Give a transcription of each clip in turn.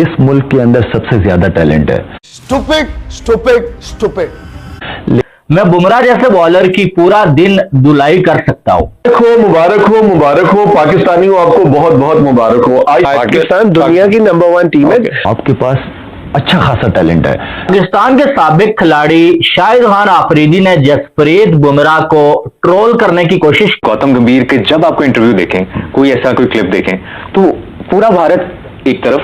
इस मुल्क के अंदर सबसे ज्यादा टैलेंट है। Stupid stupid stupid. मैं बुमराह जैसे बॉलर की पूरा दिन धुलाई कर सकता हूँ। मुबारक हो मुबारक हो पाकिस्तानी हो, आपको बहुत बहुत मुबारक हो। आज पाकिस्तान दुनिया की नंबर 1 टीम है। आपके पास अच्छा खासा टैलेंट है। पाकिस्तान के साबिक खिलाड़ी शाहिद खान आफरीदी ने जसप्रीत बुमराह को ट्रोल करने की कोशिश। गौतम गंभीर के जब आपको इंटरव्यू देखें, कोई ऐसा कोई क्लिप देखें, तो पूरा भारत एक तरफ,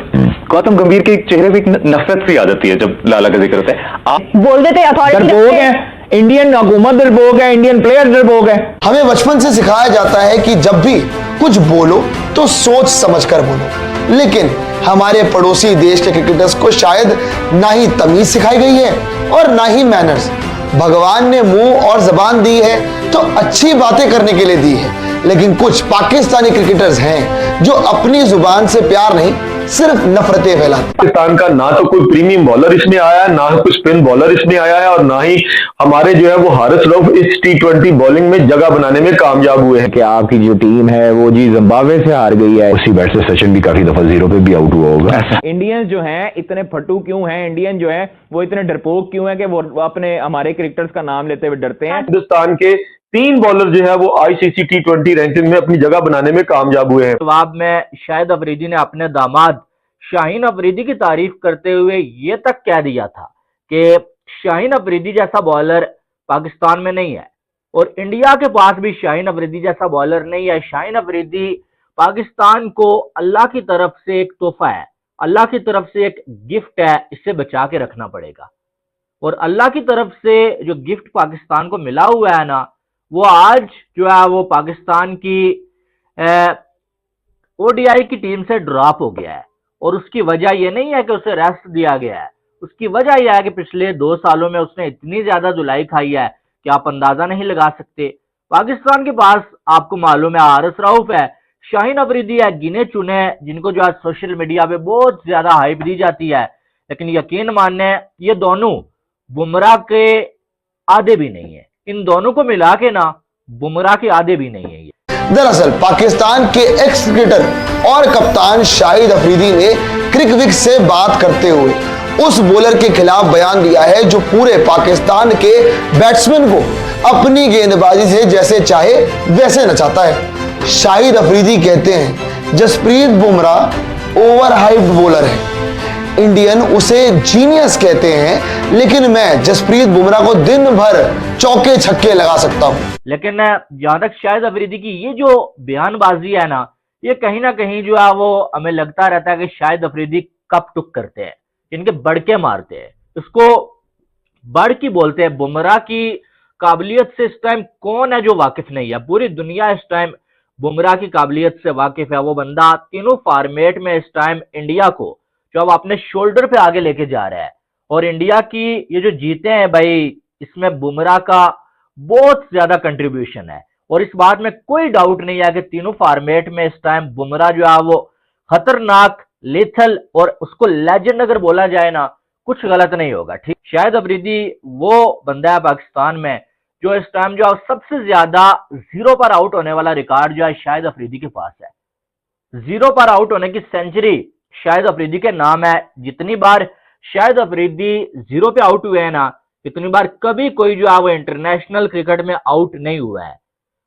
गौतम गंभीर के चेहरे पे एक नफरत सी आ जाती है जब लाला का जिक्र होता है। आप बोल देते डरपोक है, इंडियन हुकूमत डरपोक है, इंडियन प्लेयर डरपोक है। हमें बचपन से सिखाया जाता है कि जब भी कुछ बोलो तो सोच समझकर बोलो, लेकिन हमारे पड़ोसी देश के क्रिकेटर्स को शायद ना ही तमीज सिखाई गई है और ना ही मैनर्स। भगवान ने मुंह और जबान दी है तो अच्छी बातें करने के लिए दी है, लेकिन कुछ पाकिस्तानी क्रिकेटर्स हैं जो अपनी जुबान से प्यार नहीं सिर्फ नफरतें फैलाते। पाकिस्तान का ना तो कोई प्रीमियम बॉलर इसमें आया है, ना कोई स्पिन बॉलर इसमें आया है, और ना ही हमारे जो है वो हारिस रऊफ इस T20 बॉलिंग में जगह बनाने में कामयाब हुए हैं। कि आपकी जो टीम है वो जी जिम्बाब्वे से हार गई है। उसी बैट से सचिन भी काफी दफा 0 पे भी आउट हुआ होगा। इंडियंस जो हैं इतने फटू क्यों हैं, इंडियन जो है वो इतने डरपोक क्यों हैं कि वो अपने हमारे क्रिकेटर्स का नाम लेते हुए डरते हैं। हिंदुस्तान के 3 बॉलर जो है वो ICC T20 रैंकिंग में अपनी जगह बनाने में कामयाब हुए हैं। जवाब में शाहिद अफरीदी ने अपने दामाद शाहीन अफरीदी की तारीफ करते हुए ये तक कह दिया था कि शाहीन अफरीदी जैसा बॉलर पाकिस्तान में नहीं है और इंडिया के पास भी शाहीन अफरीदी जैसा बॉलर नहीं है। शाहीन अफरीदी पाकिस्तान को अल्लाह की तरफ से एक तोहफा है, अल्लाह की तरफ से एक गिफ्ट है, इसे बचा के रखना पड़ेगा। और अल्लाह की तरफ से जो गिफ्ट पाकिस्तान को मिला हुआ है ना, वो आज जो है वो पाकिस्तान की ODI की टीम से ड्रॉप हो गया है। और उसकी वजह यह नहीं है कि उसे रेस्ट दिया गया है, उसकी वजह यह है कि पिछले 2 सालों में उसने इतनी ज्यादा धुलाई खाई है कि आप अंदाजा नहीं लगा सकते। पाकिस्तान के पास आपको मालूम है हारिस रऊफ है, शाहीन अफरीदी है, गिने चुने जिनको जो आज सोशल मीडिया पे बहुत ज्यादा हाइप दी जाती है, लेकिन यकीन मानने ये दोनों बुमराह के आधे भी नहीं है। इन दोनों को मिला के ना बुमराह के आधे भी नहीं है। दरअसल पाकिस्तान के एक्स क्रिकेटर और कप्तान शाहिद अफरीदी ने क्रिकविक से बात करते हुए उस बॉलर के खिलाफ बयान दिया है जो पूरे पाकिस्तान के बैट्समैन को अपनी गेंदबाजी से जैसे चाहे वैसे नचाता है। शाहिद अफरीदी कहते हैं Jasprit Bumrah over hyped bowler है, इंडियन उसे जीनियस कहते हैं, लेकिन मैं जसप्रीत बुमराह को दिन भर चौके छक्के लगा सकता हूं। लेकिन जहां तक शाहिद अफरीदी की ये जो बयानबाजी है ना, ये कहीं ना कहीं जो है वो हमें लगता रहता है कि शाहिद अफरीदी कप टुक करते हैं, इनके बड़के मारते हैं, इसको बड़ की बोलते हैं। बुमराह की काबिलियत से इस टाइम कौन है जो वाकिफ नहीं है? पूरी दुनिया इस टाइम बुमराह की काबिलियत से वाकिफ है। वो बंदा तीनों फॉर्मेट में इस टाइम इंडिया को जो अब अपने शोल्डर पे आगे लेके जा रहा है। और इंडिया की ये जो जीते हैं भाई, इसमें बुमराह का बहुत ज्यादा कंट्रीब्यूशन है और इस बात में कोई डाउट नहीं है कि तीनों फॉर्मेट में इस टाइम बुमराह जो है वो खतरनाक, लेथल और उसको लेजेंड अगर बोला जाए ना, कुछ गलत नहीं होगा। ठीक, शाहिद अफरीदी वो बंदा है पाकिस्तान में जो इस टाइम जो सबसे ज्यादा 0 पर आउट होने वाला रिकॉर्ड जो है शाहिद अफरीदी के पास है। 0 पर आउट होने की सेंचुरी शाहिद अफरीदी के नाम है। जितनी बार शाहिद अफरीदी 0 पे आउट हुए हैं ना, इतनी बार कभी कोई जो है वो इंटरनेशनल क्रिकेट में आउट नहीं हुआ है।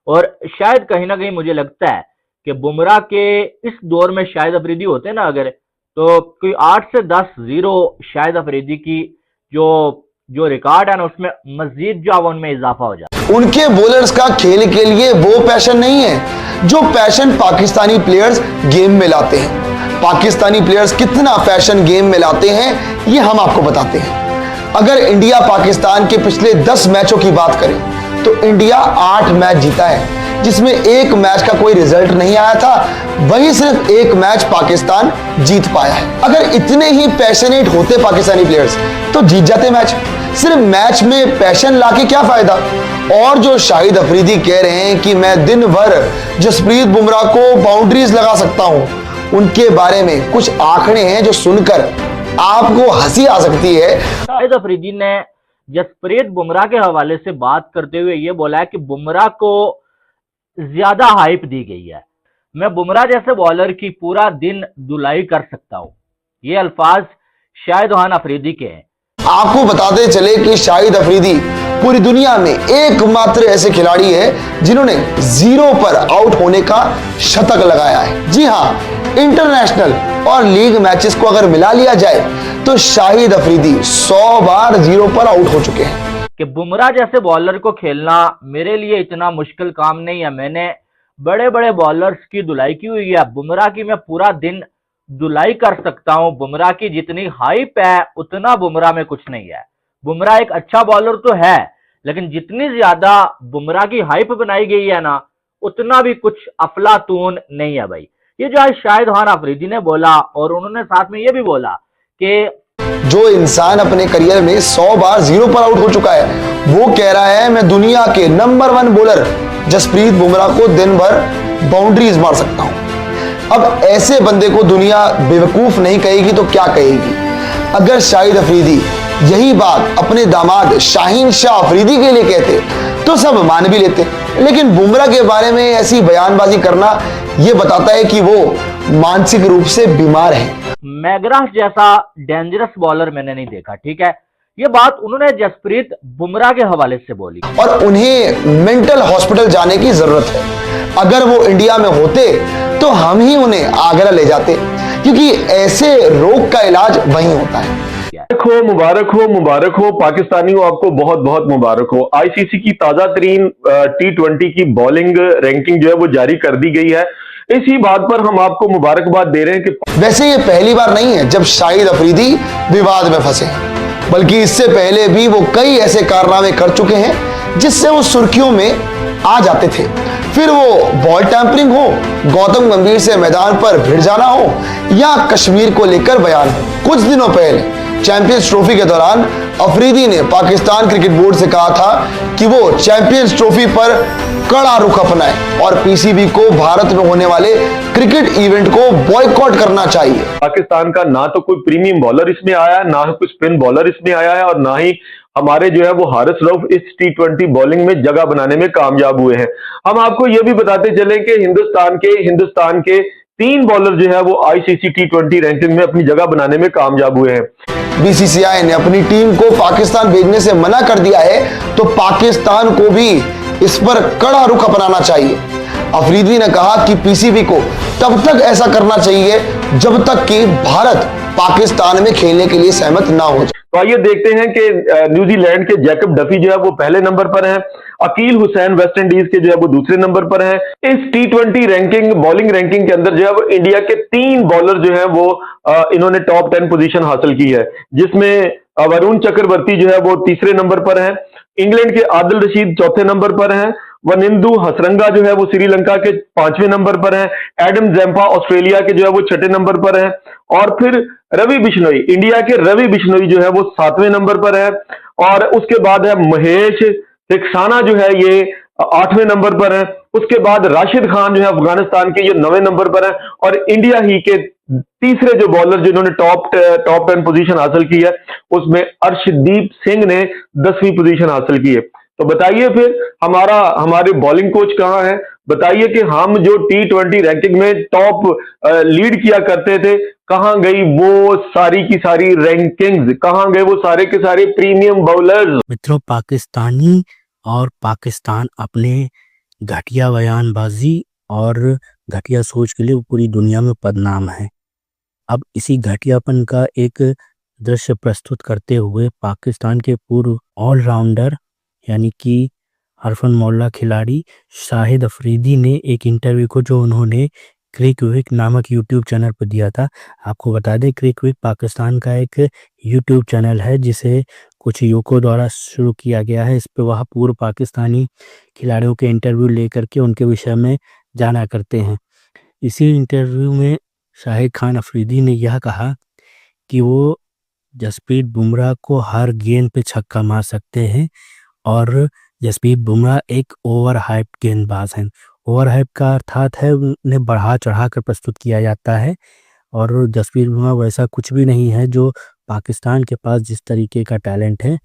और शायद कहीं ना कहीं मुझे लगता है कि बुमराह के इस दौर में शाहिद अफरीदी होते ना अगर, तो कोई 8 से 10 0 शाहिद अफरीदी की जो रिकॉर्ड है ना, उसमें मजीद जो है उनमें इजाफा हो जाए। उनके बॉलर्स का खेल के लिए वो पैशन नहीं है जो पैशन पाकिस्तानी प्लेयर्स गेम में लाते हैं। पाकिस्तानी प्लेयर्स कितना पैशन गेम में लाते हैं ये हम आपको बताते हैं। अगर इंडिया पाकिस्तान के पिछले 10 मैचों की बात करें तो इंडिया 8 मैच जीता है, जिसमें एक मैच का कोई रिजल्ट नहीं आया था, वही सिर्फ एक मैच पाकिस्तान जीत पाया है। अगर इतने ही पैशनेट होते पाकिस्तानी प्लेयर्स तो जीत जाते मैच। सिर्फ मैच में पैशन लाके क्या फायदा? और जो शाहिद अफरीदी कह रहे हैं कि मैं दिन भर जसप्रीत बुमराह को बाउंड्रीज लगा सकता हूं, उनके बारे में कुछ आंकड़े हैं जो सुनकर आपको हंसी आ सकती है। शाहिद अफरीदी ने जसप्रीत बुमराह के हवाले से बात करते हुए ये बोला है कि बुमराह को ज्यादा हाइप दी गई है। मैं बुमराह जैसे बॉलर की पूरा दिन धुलाई कर सकता हूं। ये अल्फाज शाहिद खान अफरीदी के हैं। आपको बताते चले कि शाहिद अफरीदी पूरी दुनिया में एकमात्र ऐसे खिलाड़ी है जिन्होंने 0 पर आउट होने का शतक लगाया है। जी हां, इंटरनेशनल और लीग मैचेस को अगर मिला लिया जाए तो शाहिद अफरीदी 100 बार 0 पर आउट हो चुके हैं। कि बुमराह जैसे बॉलर को खेलना मेरे लिए इतना मुश्किल काम नहीं है। मैंने बड़े बड़े बॉलर्स की धुलाई की हुई है। बुमराह की मैं पूरा दिन धुलाई कर सकता हूं। बुमराह की जितनी हाइप है उतना बुमराह में कुछ नहीं है। बुमराह एक अच्छा बॉलर तो है, लेकिन जितनी ज्यादा बुमराह की हाइप बनाई गई है ना, उतना भी कुछ अफलातून नहीं है भाई। ये जो आज शाहिद खान अफरीदी ने बोला, और उन्होंने साथ में ये भी बोला कि जो इंसान अपने करियर में 100 बार 0 पर आउट हो चुका है, वो कह रहा है मैं दुनिया के नंबर 1 बॉलर जसप्रीत बुमराह को दिन भर बाउंड्रीज मार सकता हूं। अब ऐसे बंदे को दुनिया बेवकूफ नहीं कहेगी तो क्या कहेगी? अगर शाहिद अफरीदी यही बात अपने दामाद शाहीन शाह अफरीदी के लिए कहते तो सब मान भी लेते, लेकिन बुमराह के बारे में ऐसी बयानबाजी करना यह बताता है कि वो मानसिक रूप से बीमार है। मैग्राह जैसा डेंजरस बॉलर मैंने नहीं देखा, ठीक है। ये बात उन्होंने जसप्रीत बुमराह के हवाले से बोली और उन्हें मेंटल हॉस्पिटल जाने की जरूरत है। अगर वो इंडिया में होते तो हम ही उन्हें आगरा ले जाते, क्योंकि ऐसे रोग का इलाज वहीं होता है। मुबारक हो पाकिस्तानियों, आपको बहुत बहुत मुबारक हो। आईसीसी की ताजा तरीन T20 की बॉलिंग रैंकिंग जो है वो जारी कर दी गई है। इसी बात पर हम आपको मुबारकबाद दे रहे हैं कि वैसे ये पहली बार नहीं है जब शाहिद अफरीदी विवाद में फंसे, बल्कि इससे पहले भी वो कई ऐसे कारनामे कर चुके हैं जिससे वो सुर्खियों में आ जाते थे। फिर वो बॉल टैंपरिंग हो, गौतम गंभीर से मैदान पर भिड़ जाना हो, या कश्मीर को लेकर बयान हो। कुछ दिनों पहले चैंपियंस ट्रॉफी के दौरान अफरीदी ने पाकिस्तान क्रिकेट बोर्ड से कहा था कि वो चैंपियंस ट्रॉफी पर कड़ा रुख अपनाए और पीसीबी को भारत में होने वाले क्रिकेट इवेंट को बॉयकॉट करना चाहिए। पाकिस्तान का ना तो कोई प्रीमियम बॉलर इसमें आया है, ना ही कोई स्पिन बॉलर इसमें आया है, और ना ही हमारे जो है वो हारिस रऊफ इस T20 बॉलिंग में जगह बनाने में कामयाब हुए हैं। हम आपको यह भी बताते चले कि हिंदुस्तान के 3 बॉलर जो है वो आईसीसी T20 रैंकिंग में अपनी जगह बनाने में कामयाब हुए हैं। बीसीसीआई ने अपनी टीम को पाकिस्तान भेजने से मना कर दिया है, तो पाकिस्तान को भी इस पर कड़ा रुख अपनाना चाहिए। अफरीदी ने कहा कि पीसीबी को तब तक ऐसा करना चाहिए जब तक कि भारत पाकिस्तान में खेलने के लिए सहमत ना हो जाए। तो आइए देखते हैं कि न्यूजीलैंड के जैकब डफी जो है वो पहले नंबर पर हैं, अकील हुसैन वेस्ट इंडीज के जो है वो दूसरे नंबर पर हैं। इस T20 रैंकिंग बॉलिंग रैंकिंग के अंदर जो है वो इंडिया के 3 बॉलर जो है वो इन्होंने टॉप 10 पोजीशन हासिल की है, जिसमें वरुण चक्रवर्ती जो है वो तीसरे नंबर पर है, इंग्लैंड के आदिल रशीद चौथे नंबर पर हैं, वनिंदु हसरंगा जो है वो श्रीलंका के 5वें नंबर पर है, एडम जैम्पा ऑस्ट्रेलिया के जो है वो 6ठे नंबर पर है, और फिर रवि बिश्नोई इंडिया के रवि बिश्नोई जो है वो 7वें नंबर पर है, और उसके बाद है महेश थिक्साना जो है ये 8वें नंबर पर है। उसके बाद राशिद खान जो है अफगानिस्तान के ये 9वें नंबर पर है, और इंडिया ही के तीसरे जो बॉलर जिन्होंने टॉप 10 पोजीशन हासिल की है उसमें अर्शदीप सिंह ने 10वीं पोजीशन हासिल की है। तो बताइए फिर हमारे बॉलिंग कोच कहां है? बताइए कि हम जो T20 रैंकिंग में टॉप लीड किया करते थे, कहां गई वो सारी की सारी रैंकिंग्स, कहां गए वो सारे के सारे प्रीमियम बॉलर्स? मित्रों, पाकिस्तानी और पाकिस्तान अपने घटिया बयानबाजी और घटिया सोच के लिए पूरी दुनिया में बदनाम है। अब इसी घटियापन का एक दृश्य प्रस्तुत करते हुए पाकिस्तान के पूर्व ऑलराउंडर यानी कि हरफन मौला खिलाड़ी शाहिद अफरीदी ने एक इंटरव्यू को जो उन्होंने क्रिक विक नामक यूट्यूब चैनल पर दिया था। आपको बता दें, क्रिक विक पाकिस्तान का एक यूट्यूब चैनल है जिसे कुछ युवकों द्वारा शुरू किया गया है। इस पर वह पूर्व पाकिस्तानी खिलाड़ियों के इंटरव्यू लेकर के उनके विषय में जाना करते हैं। इसी इंटरव्यू में शाहिद खान अफरीदी ने यह कहा कि वो जसप्रीत बुमराह को हर गेंद पे छक्का मार सकते हैं और जसप्रीत बुमराह एक ओवर हाइप गेंदबाज हैं। ओवर हाइप का अर्थात है उन्हें बढ़ा चढ़ा कर प्रस्तुत किया जाता है, और जसप्रीत बुमराह वैसा कुछ भी नहीं है जो पाकिस्तान के पास जिस तरीके का टैलेंट है।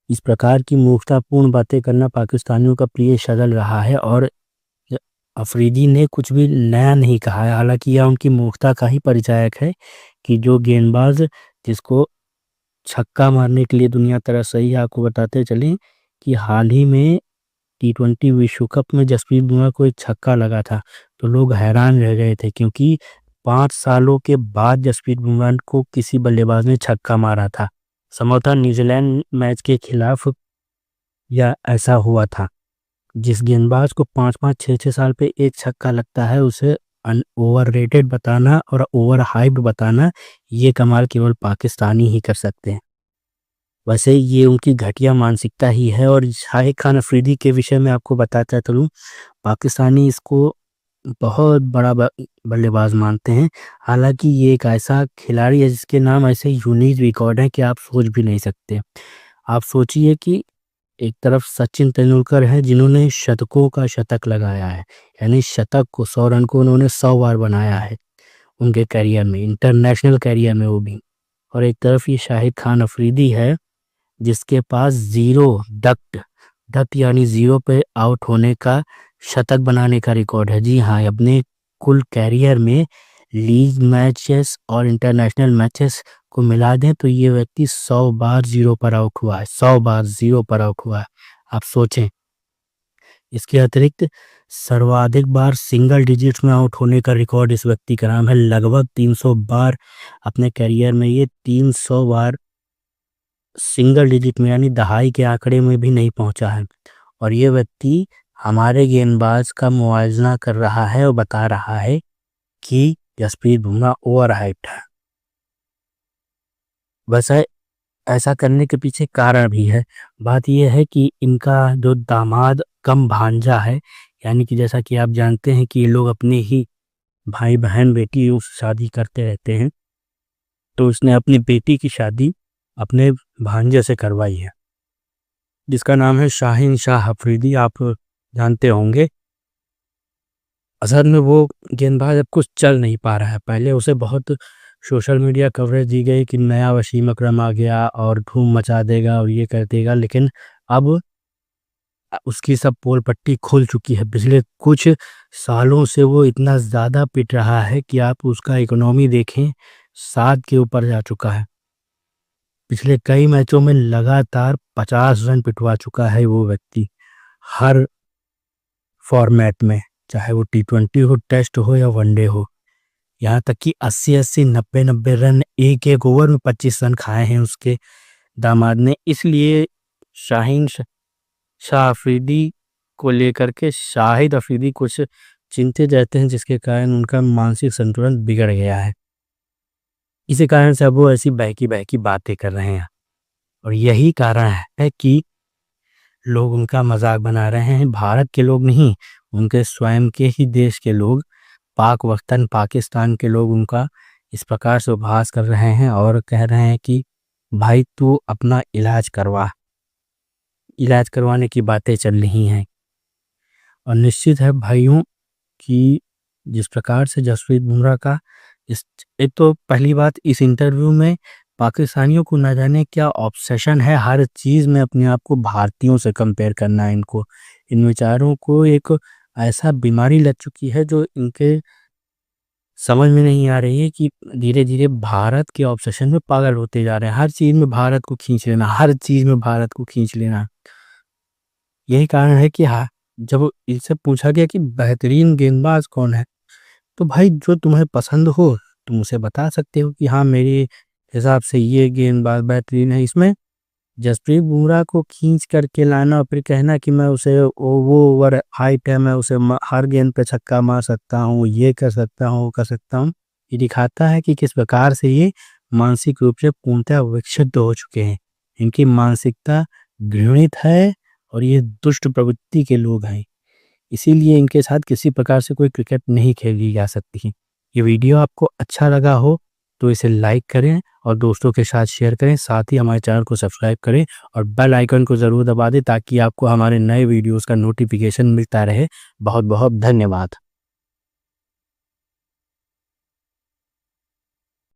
इस प्रकार की मूर्खतापूर्ण बातें करना पाकिस्तानियों का प्रिय शगल रहा है, और अफरीदी ने कुछ भी नया नहीं कहा है। हालांकि यह उनकी मूर्खता का ही परिचायक है कि जो गेंदबाज जिसको छक्का मारने के लिए दुनिया तरस रही है, आपको बताते चलें कि हाल ही में T20 विश्व कप में जसप्रीत बुमराह को एक छक्का लगा था, तो लोग हैरान रह गए थे क्योंकि 5 सालों के बाद जसप्रीत बुमराह को किसी बल्लेबाज ने छक्का मारा था। संभवतः न्यूजीलैंड मैच के खिलाफ या ऐसा हुआ था। जिस गेंदबाज को 5-5, 6-6 साल पे एक छक्का लगता है, उसे ओवररेटेड बताना और ओवर हाइप्ड बताना, ये कमाल केवल पाकिस्तानी ही कर सकते हैं। वैसे ये उनकी घटिया मानसिकता ही है। और शाहिद खान अफरीदी के विषय में आपको बताता चलूं, पाकिस्तानी इसको बहुत बड़ा बल्लेबाज मानते हैं। हालांकि ये एक ऐसा खिलाड़ी है जिसके नाम ऐसे यूनिक रिकॉर्ड हैं कि आप सोच भी नहीं सकते। आप सोचिए कि एक तरफ सचिन तेंदुलकर है जिन्होंने शतकों का शतक लगाया है, यानी शतक को 100 रन को उन्होंने 100 बार बनाया है उनके करियर में, इंटरनेशनल करियर में वो भी। और एक तरफ ये शाहिद खान अफरीदी है जिसके पास 0 डक यानी 0 पे आउट होने का शतक बनाने का रिकॉर्ड है। जी हाँ, अपने कुल कैरियर में लीग मैचेस और इंटरनेशनल मैचेस को मिला दें तो ये व्यक्ति 100 बार 0 पर आउट हुआ है, 100 बार 0 पर आउट हुआ है। आप सोचें। इसके अतिरिक्त सर्वाधिक बार सिंगल डिजिट्स में आउट होने का रिकॉर्ड इस व्यक्ति का नाम है। लगभग 300 बार अपने करियर में ये 300 बार सिंगल डिजिट में यानी दहाई के आंकड़े में भी नहीं पहुंचा है। और ये व्यक्ति हमारे गेंदबाज का मुआवजा कर रहा है और बता रहा है कि जसप्रीत बुमराह ओवर हाइप्ड है। वैसे ऐसा करने के पीछे कारण भी है। बात यह है कि इनका जो दामाद कम भांजा है, यानी कि जैसा कि आप जानते हैं कि ये लोग अपने ही भाई बहन बेटियों से शादी करते रहते हैं, तो उसने अपनी बेटी की शादी अपने भांजे से करवाई है जिसका नाम है शाहीन शाह अफरीदी। आप जानते होंगे। असल में वो गेंदबाज अब कुछ चल नहीं पा रहा है। पहले उसे बहुत सोशल मीडिया कवरेज दी गई कि नया वसीम अकरम आ गया और धूम मचा देगा और ये कर देगा, लेकिन अब उसकी सब पोल पट्टी खुल चुकी है। पिछले कुछ सालों से वो इतना ज़्यादा पिट रहा है कि आप उसका इकोनॉमी देखें, 7 के ऊपर जा चुका है। पिछले कई मैचों में लगातार 50 रन पिटवा चुका है वो व्यक्ति, हर फॉर्मेट में, चाहे वो T20 हो, टेस्ट हो या वनडे हो। यहाँ तक कि 80-80, 90-90 रन एक ओवर में 25 रन खाए हैं उसके दामाद ने। इसलिए शाहीन शाह अफरीदी को लेकर के शाहिद अफरीदी कुछ चिंतित रहते हैं, जिसके कारण उनका मानसिक संतुलन बिगड़ गया है। इसी कारण से अब वो ऐसी बहकी बातें कर रहे हैं और यही कारण है कि लोग उनका मजाक बना रहे हैं। भारत के लोग नहीं, उनके स्वयं के ही देश के लोग, पाक वतन पाकिस्तान के लोग उनका इस प्रकार से उपहास कर रहे हैं और कह रहे हैं कि भाई तू अपना इलाज करवा। इलाज करवाने की बातें चल रही हैं। और निश्चित है भाइयों कि जिस प्रकार से जसप्रीत बुमराह का एक तो पहली बात, इस इंटरव्यू में पाकिस्तानियों को न जाने क्या ऑब्सेशन है, हर चीज़ में अपने आप को भारतीयों से कंपेयर करना है। इनको, इन विचारों को एक ऐसा बीमारी लग चुकी है जो इनके समझ में नहीं आ रही है कि धीरे धीरे भारत के ऑब्सेशन में पागल होते जा रहे हैं। हर चीज़ में भारत को खींच लेना, हर चीज़ में भारत को खींच लेना। यही कारण है कि हाँ, जब इनसे पूछा गया कि बेहतरीन गेंदबाज कौन है, तो भाई जो तुम्हें पसंद हो तुम उसे बता सकते हो कि हाँ मेरे हिसाब से ये गेंदबाज बेहतरीन है। इसमें जसप्रीत बुमराह को खींच करके लाना और फिर कहना कि मैं उसे वो ओवर हाइट है, मैं उसे हर गेंद पे छक्का मार सकता हूँ, ये कर सकता हूँ, वो कर सकता हूँ, ये दिखाता है कि किस प्रकार से ये मानसिक रूप से पूर्णतः विक्षिप्त हो चुके हैं। इनकी मानसिकता घृणित है और ये दुष्ट प्रवृत्ति के लोग हैं। इसीलिए इनके साथ किसी प्रकार से कोई क्रिकेट नहीं खेली जा सकती। ये वीडियो आपको अच्छा लगा हो तो इसे लाइक करें और दोस्तों के साथ शेयर करें। साथ ही हमारे चैनल को सब्सक्राइब करें और बेल आइकन को ज़रूर दबा दें ताकि आपको हमारे नए वीडियोस का नोटिफिकेशन मिलता रहे। बहुत बहुत धन्यवाद।